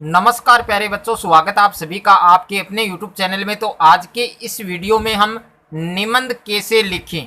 नमस्कार प्यारे बच्चों, स्वागत है आप सभी का आपके अपने YouTube चैनल में। तो आज के इस वीडियो में हम निबंध कैसे लिखें।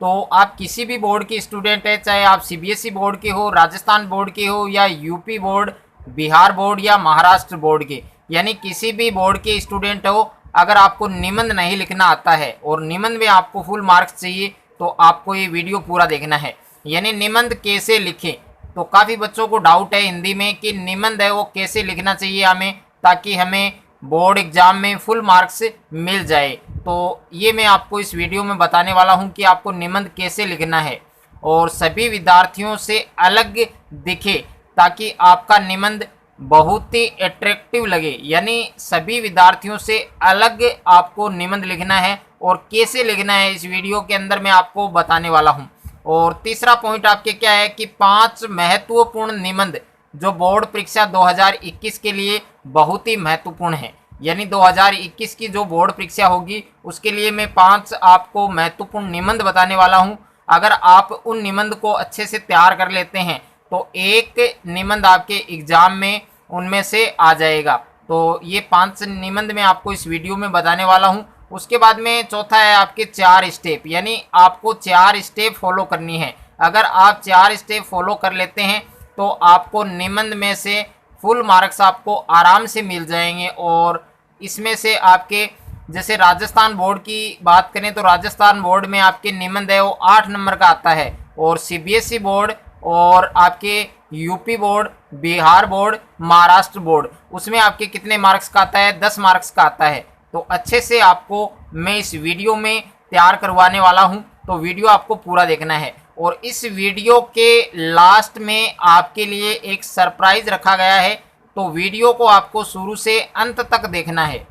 तो आप किसी भी बोर्ड के स्टूडेंट है, चाहे आप CBSE बोर्ड के हो, राजस्थान बोर्ड के हो, या यूपी बोर्ड, बिहार बोर्ड या महाराष्ट्र बोर्ड के, यानी किसी भी बोर्ड के स्टूडेंट हो, अगर आपको निबंध नहीं लिखना आता है और निबंध में आपको फुल मार्क्स चाहिए तो आपको ये वीडियो पूरा देखना है। यानी निबंध कैसे लिखें। तो काफ़ी बच्चों को डाउट है हिंदी में कि निबंध है वो कैसे लिखना चाहिए हमें, ताकि हमें बोर्ड एग्जाम में फुल मार्क्स मिल जाए। तो ये मैं आपको इस वीडियो में बताने वाला हूँ कि आपको निबंध कैसे लिखना है और सभी विद्यार्थियों से अलग दिखे, ताकि आपका निबंध बहुत ही अट्रैक्टिव लगे। यानी सभी विद्यार्थियों से अलग आपको निबंध लिखना है और कैसे लिखना है इस वीडियो के अंदर मैं आपको बताने वाला हूँ। और तीसरा पॉइंट आपके क्या है कि 5 महत्वपूर्ण निबंध जो बोर्ड परीक्षा 2021 के लिए बहुत ही महत्वपूर्ण है। यानी 2021 की जो बोर्ड परीक्षा होगी उसके लिए मैं 5 आपको महत्वपूर्ण निबंध बताने वाला हूं। अगर आप उन निबंध को अच्छे से तैयार कर लेते हैं तो एक निबंध आपके एग्जाम में उनमें से आ जाएगा। तो ये 5 निबंध मैं आपको इस वीडियो में बताने वाला हूँ। उसके बाद में चौथा है आपके 4 स्टेप, यानी आपको 4 स्टेप फॉलो करनी है। अगर आप 4 स्टेप फॉलो कर लेते हैं तो आपको निबंध में से फुल मार्क्स आपको आराम से मिल जाएंगे। और इसमें से आपके जैसे राजस्थान बोर्ड की बात करें तो राजस्थान बोर्ड में आपके निबंध है वो 8 नंबर का आता है, और CBSE बोर्ड और आपके UP board, Bihar board, Maharashtra board उसमें आपके कितने मार्क्स का आता है? 10 मार्क्स का आता है। तो अच्छे से आपको मैं इस वीडियो में तैयार करवाने वाला हूं, तो वीडियो आपको पूरा देखना है। और इस वीडियो के लास्ट में आपके लिए एक सरप्राइज रखा गया है, तो वीडियो को आपको शुरू से अंत तक देखना है।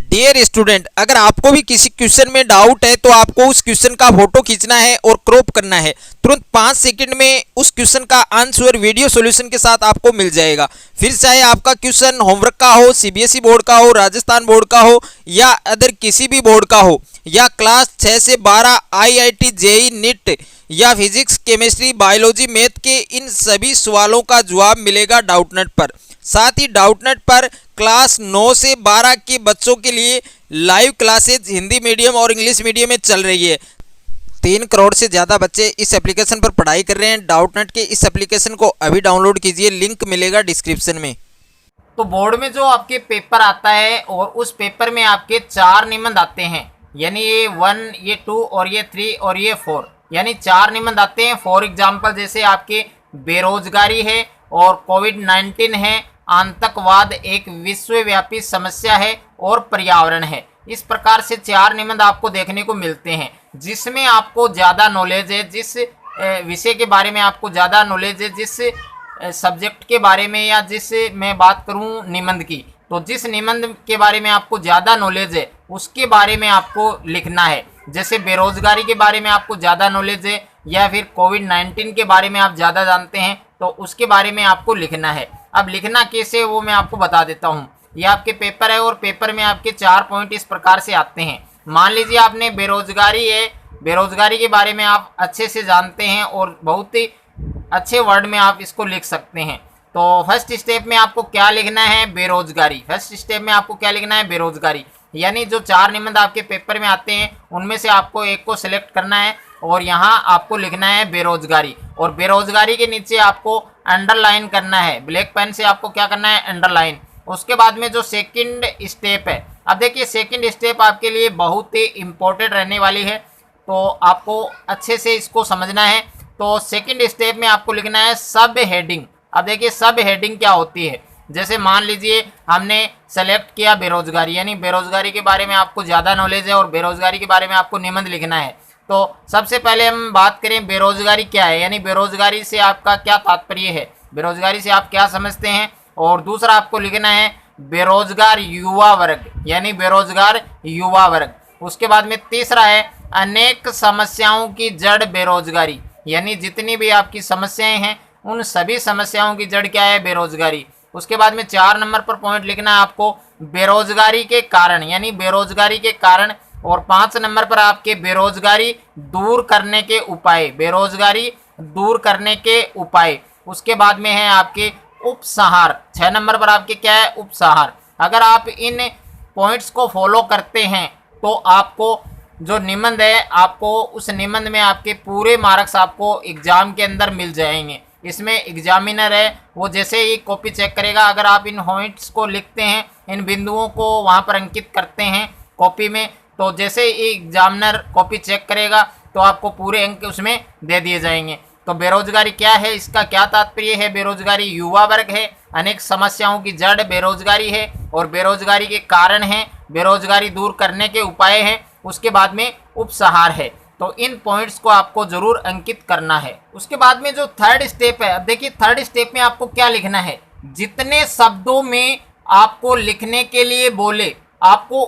डियर स्टूडेंट, अगर आपको भी किसी क्वेश्चन में डाउट है तो आपको उस क्वेश्चन का फोटो खींचना है और क्रॉप करना है। तुरंत 5 सेकंड में उस क्वेश्चन का आंसर वीडियो सॉल्यूशन के साथ आपको मिल जाएगा। फिर चाहे आपका क्वेश्चन होमवर्क का हो, CBSE बोर्ड का हो, राजस्थान बोर्ड का हो, या अदर किसी भी बोर्ड का हो, या क्लास 6 से 12 IIT JEE नीट या फिजिक्स, केमिस्ट्री, बायोलॉजी, मैथ के इन सभी सवालों का जवाब मिलेगा डाउटनेट पर। साथ ही डाउटनेट पर क्लास 9 से 12 के बच्चों के लिए लाइव क्लासेज हिंदी मीडियम और इंग्लिश मीडियम में चल रही है। 3 करोड़ से ज़्यादा बच्चे इस एप्लीकेशन पर पढ़ाई कर रहे हैं। डाउटनेट के इस एप्लीकेशन को अभी डाउनलोड कीजिए, लिंक मिलेगा डिस्क्रिप्शन में। तो बोर्ड में जो आपके पेपर आता है और उस पेपर में आपके 4 निबंध आते हैं, यानी ये 1, ये 2 और ये 3 और ये 4, यानी 4 निबंध आते हैं। फॉर एग्जाम्पल जैसे आपके बेरोजगारी है और कोविड-19 है, आतंकवाद एक विश्वव्यापी समस्या है और पर्यावरण है। इस प्रकार से 4 निबंध आपको देखने को मिलते हैं जिसमें आपको ज़्यादा नॉलेज है, जिस विषय के बारे में आपको ज़्यादा नॉलेज है, जिस सब्जेक्ट के बारे में, या जिस मैं बात करूं निबंध की, तो जिस निबंध के बारे में आपको ज़्यादा नॉलेज है उसके बारे में आपको लिखना है। जैसे बेरोजगारी के बारे में आपको ज़्यादा नॉलेज है, या फिर कोविड-19 के बारे में आप ज़्यादा जानते हैं, तो उसके बारे में आपको लिखना है। अब लिखना कैसे वो मैं आपको बता देता हूँ। ये आपके पेपर है और पेपर में आपके 4 पॉइंट इस प्रकार से आते हैं। मान लीजिए आपने बेरोजगारी है, बेरोजगारी के बारे में आप अच्छे से जानते हैं और बहुत ही अच्छे वर्ड में आप इसको लिख सकते हैं। तो फर्स्ट स्टेप में आपको क्या लिखना है? बेरोजगारी। फर्स्ट स्टेप में आपको क्या लिखना है? बेरोजगारी। यानी जो 4 निबंध आपके पेपर में आते हैं उनमें से आपको एक को सिलेक्ट करना है और यहाँ आपको लिखना है बेरोजगारी। और बेरोजगारी के नीचे आपको अंडरलाइन करना है, ब्लैक पेन से आपको क्या करना है? अंडरलाइन। उसके बाद में जो सेकंड स्टेप है, अब देखिए सेकंड स्टेप आपके लिए बहुत ही इम्पोर्टेंट रहने वाली है, तो आपको अच्छे से इसको समझना है। तो सेकंड स्टेप में आपको लिखना है सब हेडिंग। अब देखिए सब हेडिंग क्या होती है। जैसे मान लीजिए हमने सेलेक्ट किया बेरोजगारी, यानी बेरोजगारी के बारे में आपको ज़्यादा नॉलेज है और बेरोजगारी के बारे में आपको निबंध लिखना है। तो सबसे पहले हम बात करें बेरोजगारी क्या है, यानी बेरोजगारी से आपका क्या तात्पर्य है, बेरोजगारी से आप क्या समझते हैं। और दूसरा आपको लिखना है बेरोजगार युवा वर्ग, यानी बेरोजगार युवा वर्ग। उसके बाद में तीसरा है अनेक समस्याओं की जड़ बेरोजगारी, यानी जितनी भी आपकी समस्याएं हैं उन सभी समस्याओं की जड़ क्या है? बेरोजगारी। उसके बाद में 4 नंबर पर पॉइंट लिखना है आपको बेरोजगारी के कारण, यानी बेरोजगारी के कारण। और 5 नंबर पर आपके बेरोजगारी दूर करने के उपाय, बेरोजगारी दूर करने के उपाय। उसके बाद में है आपके उपसंहार। 6 नंबर पर आपके क्या है, उपसंहार। अगर आप इन पॉइंट्स को फॉलो करते हैं तो आपको जो निबंध है, आपको उस निबंध में आपके पूरे मार्क्स आपको एग्जाम के अंदर मिल जाएंगे। इसमें एग्जामिनर है वो जैसे ही कॉपी चेक करेगा, अगर आप इन पॉइंट्स को लिखते हैं, इन बिंदुओं को वहाँ पर अंकित करते हैं कॉपी में, तो जैसे ही एग्जामिनर कॉपी चेक करेगा तो आपको पूरे अंक उसमें दे दिए जाएंगे। तो बेरोजगारी क्या है, इसका क्या तात्पर्य है? बेरोजगारी युवा वर्ग है, अनेक समस्याओं की जड़ बेरोजगारी है और बेरोजगारी के कारण हैं, बेरोजगारी दूर करने के उपाय हैं, उसके बाद में उपसंहार है। तो इन पॉइंट्स को आपको जरूर अंकित करना है। उसके बाद में जो थर्ड स्टेप है, अब देखिए थर्ड स्टेप में आपको क्या लिखना है, जितने शब्दों में आपको लिखने के लिए बोले आपको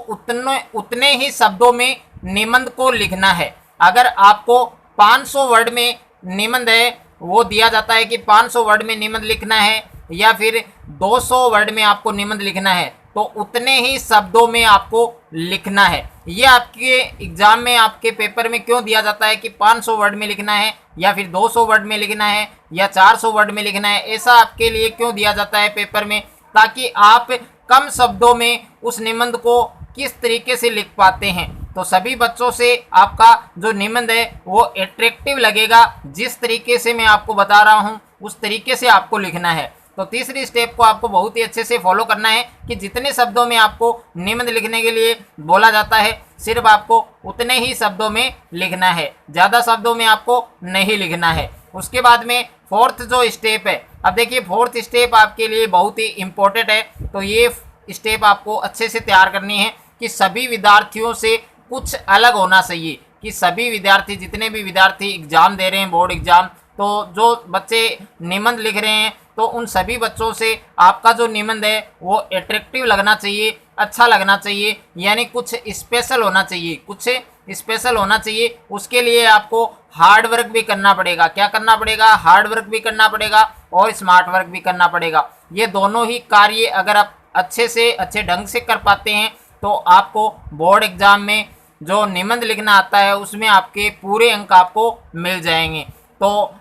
उतने ही शब्दों में निबंध को लिखना है। अगर आपको 500 वर्ड में निबंध है, वो दिया जाता है कि 500 वर्ड में निबंध लिखना है या फिर 200 वर्ड में आपको निबंध लिखना है, तो उतने ही शब्दों में आपको लिखना है। ये आपके एग्जाम में, आपके पेपर में क्यों दिया जाता है कि 500 वर्ड में लिखना है या फिर 200 वर्ड में लिखना है या 400 वर्ड में लिखना है, ऐसा आपके लिए क्यों दिया जाता है पेपर में, ताकि आप कम शब्दों में उस निबंध को किस तरीके से लिख पाते हैं। तो सभी बच्चों से आपका जो निबंध है वो अट्रैक्टिव लगेगा, जिस तरीके से मैं आपको बता रहा हूँ उस तरीके से आपको लिखना है। तो तीसरी स्टेप को आपको बहुत ही अच्छे से फॉलो करना है कि जितने शब्दों में आपको निबंध लिखने के लिए बोला जाता है, सिर्फ आपको उतने ही शब्दों में लिखना है, ज़्यादा शब्दों में आपको नहीं लिखना है। उसके बाद में फोर्थ जो स्टेप है, अब देखिए फोर्थ स्टेप आपके लिए बहुत ही इम्पोर्टेंट है। तो ये स्टेप आपको अच्छे से तैयार करनी है कि सभी विद्यार्थियों से कुछ अलग होना चाहिए, कि सभी विद्यार्थी, जितने भी विद्यार्थी एग्जाम दे रहे हैं बोर्ड एग्जाम, तो जो बच्चे निबंध लिख रहे हैं, तो उन सभी बच्चों से आपका जो निबंध है वो अट्रैक्टिव लगना चाहिए, अच्छा लगना चाहिए, यानी कुछ स्पेशल होना चाहिए, कुछ स्पेशल होना चाहिए। उसके लिए आपको हार्ड वर्क भी करना पड़ेगा। क्या करना पड़ेगा? हार्ड वर्क भी करना पड़ेगा और स्मार्ट वर्क भी करना पड़ेगा। ये दोनों ही कार्य अगर आप अच्छे से, अच्छे ढंग से कर पाते हैं तो आपको बोर्ड एग्जाम में जो निबंध लिखना आता है उसमें आपके पूरे अंक आपको मिल जाएंगे। तो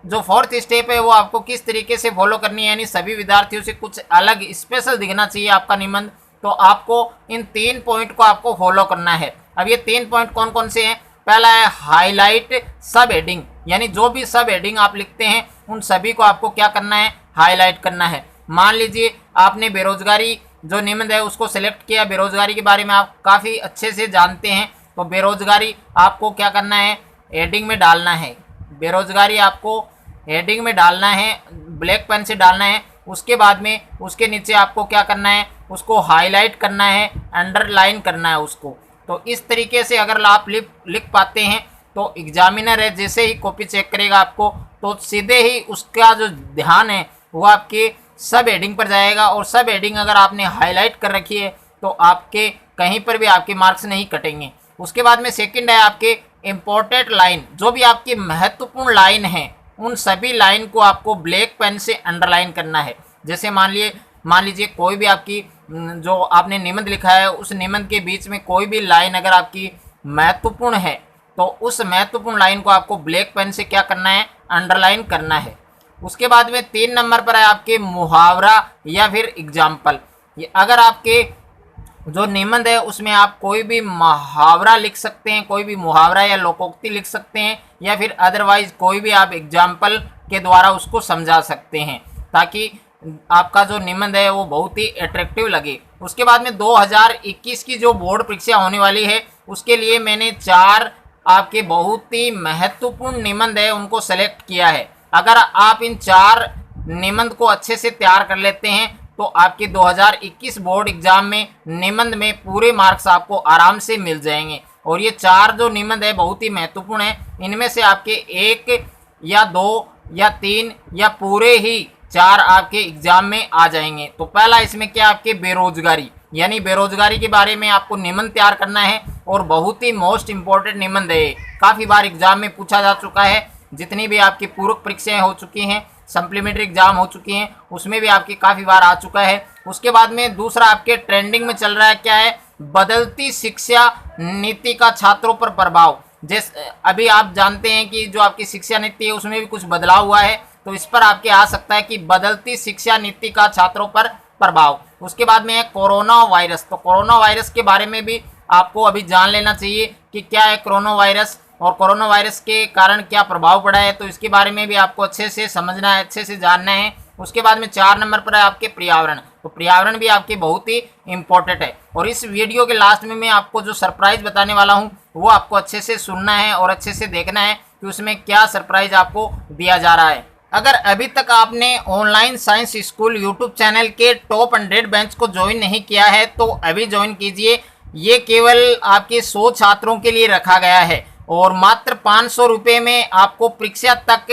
जो फोर्थ स्टेप है वो आपको किस तरीके से फॉलो करनी है, यानी सभी विद्यार्थियों से कुछ अलग स्पेशल दिखना चाहिए आपका निबंध, तो आपको इन 3 पॉइंट को आपको फॉलो करना है। अब ये 3 पॉइंट कौन कौन से हैं? पहला है हाईलाइट सब हेडिंग, यानी जो भी सब हेडिंग आप लिखते हैं उन सभी को आपको क्या करना है? हाईलाइट करना है। मान लीजिए आपने बेरोजगारी जो निबंध है उसको सिलेक्ट किया, बेरोजगारी के बारे में आप काफ़ी अच्छे से जानते हैं, तो बेरोजगारी आपको क्या करना है? हेडिंग में डालना है। बेरोजगारी आपको हेडिंग में डालना है, ब्लैक पेन से डालना है। उसके बाद में उसके नीचे आपको क्या करना है? उसको हाईलाइट करना है, अंडरलाइन करना है उसको। तो इस तरीके से अगर आप लिख पाते हैं तो एग्जामिनर है जैसे ही कॉपी चेक करेगा आपको, तो सीधे ही उसका जो ध्यान है वो आपके सब हेडिंग पर जाएगा, और सब हेडिंग अगर आपने हाईलाइट कर रखी है तो आपके कहीं पर भी आपके मार्क्स नहीं कटेंगे। उसके बाद में सेकंड है आपके इम्पोर्टेंट लाइन, जो भी आपकी महत्वपूर्ण लाइन है उन सभी लाइन को आपको ब्लैक पेन से अंडरलाइन करना है। जैसे मान लीजिए कोई भी आपकी जो आपने निबंध लिखा है उस निबंध के बीच में कोई भी लाइन अगर आपकी महत्वपूर्ण है तो उस महत्वपूर्ण लाइन को आपको ब्लैक पेन से क्या करना है? अंडरलाइन करना है। उसके बाद में 3 नंबर पर है आपके मुहावरा या फिर एग्जाम्पल। अगर आपके जो निबंध है उसमें आप कोई भी मुहावरा लिख सकते हैं, कोई भी मुहावरा या लोकोक्ति लिख सकते हैं, या फिर अदरवाइज कोई भी आप एग्जाम्पल के द्वारा उसको समझा सकते हैं, ताकि आपका जो निबंध है वो बहुत ही अट्रैक्टिव लगे। उसके बाद में 2021 की जो बोर्ड परीक्षा होने वाली है उसके लिए मैंने 4 आपके बहुत ही महत्वपूर्ण निबंध है उनको सेलेक्ट किया है। अगर आप इन 4 निबंध को अच्छे से तैयार कर लेते हैं तो आपके 2021 बोर्ड एग्जाम में निबंध में पूरे मार्क्स आपको आराम से मिल जाएंगे। और ये 4 जो निबंध है बहुत ही महत्वपूर्ण है, इनमें से आपके 1 या 2 या 3 या पूरे ही 4 आपके एग्जाम में आ जाएंगे। तो पहला इसमें क्या, आपके बेरोजगारी, यानी बेरोजगारी के बारे में आपको निबंध तैयार करना है, और बहुत ही मोस्ट इम्पोर्टेंट निबंध है, काफ़ी बार एग्जाम में पूछा जा चुका है। जितनी भी आपकी पूरक परीक्षाएं हो चुकी हैं, सप्लीमेंट्री एग्जाम हो चुकी हैं, उसमें भी आपकी काफ़ी बार आ चुका है। उसके बाद में दूसरा आपके ट्रेंडिंग में चल रहा है, क्या है? बदलती शिक्षा नीति का छात्रों पर प्रभाव। जैसे अभी आप जानते हैं कि जो आपकी शिक्षा नीति है उसमें भी कुछ बदलाव हुआ है, तो इस पर आपके आ सकता है कि बदलती शिक्षा नीति का छात्रों पर प्रभाव। उसके बाद में है कोरोना वायरस। तो कोरोना वायरस के बारे में भी आपको अभी जान लेना चाहिए कि क्या है कोरोना वायरस और कोरोना वायरस के कारण क्या प्रभाव पड़ा है, तो इसके बारे में भी आपको अच्छे से समझना है, अच्छे से जानना है। उसके बाद में 4 नंबर पर है आपके पर्यावरण। तो पर्यावरण भी आपके बहुत ही इंपॉर्टेंट है और इस वीडियो के लास्ट में मैं आपको जो सरप्राइज बताने वाला हूं वो आपको अच्छे से सुनना है और अच्छे से देखना है कि उसमें क्या सरप्राइज आपको दिया जा रहा है। अगर अभी तक आपने online science school YouTube channel के टॉप 100 बैच को ज्वाइन नहीं किया है तो अभी ज्वाइन कीजिए। ये केवल आपके 100 छात्रों के लिए रखा गया है और मात्र 500 रुपये में आपको परीक्षा तक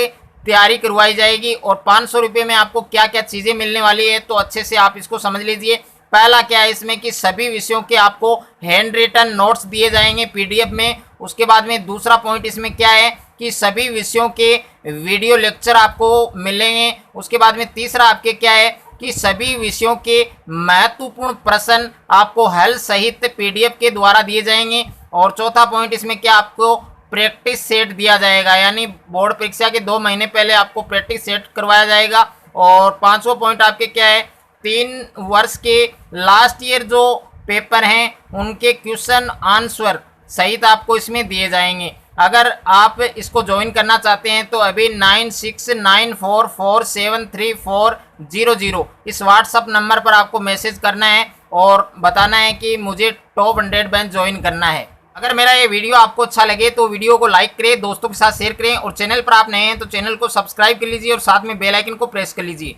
तैयारी करवाई जाएगी। और 500 रुपये में आपको क्या क्या चीज़ें मिलने वाली है तो अच्छे से आप इसको समझ लीजिए। पहला क्या है इसमें कि सभी विषयों के आपको हैंड रिटन नोट्स दिए जाएंगे पीडीएफ में। उसके बाद में दूसरा पॉइंट इसमें क्या है कि सभी विषयों के वीडियो लेक्चर आपको मिलेंगे। उसके बाद में तीसरा आपके क्या है कि सभी विषयों के महत्वपूर्ण प्रश्न आपको हल सहित पीडीएफ के द्वारा दिए जाएंगे। और चौथा पॉइंट इसमें क्या आपको प्रैक्टिस सेट दिया जाएगा, यानी बोर्ड परीक्षा के 2 महीने पहले आपको प्रैक्टिस सेट करवाया जाएगा। और 5वां पॉइंट आपके क्या है 3 वर्ष के लास्ट ईयर जो पेपर हैं उनके क्वेश्चन आंसर सहित आपको इसमें दिए जाएंगे। अगर आप इसको ज्वाइन करना चाहते हैं तो अभी 9694473400 इस व्हाट्सअप नंबर पर आपको मैसेज करना है और बताना है कि मुझे टॉप 100 बैच ज्वाइन करना है। अगर मेरा ये वीडियो आपको अच्छा लगे तो वीडियो को लाइक करें, दोस्तों के साथ शेयर करें और चैनल पर आप नए हैं तो चैनल को सब्सक्राइब कर लीजिए और साथ में बेल आइकन को प्रेस कर लीजिए।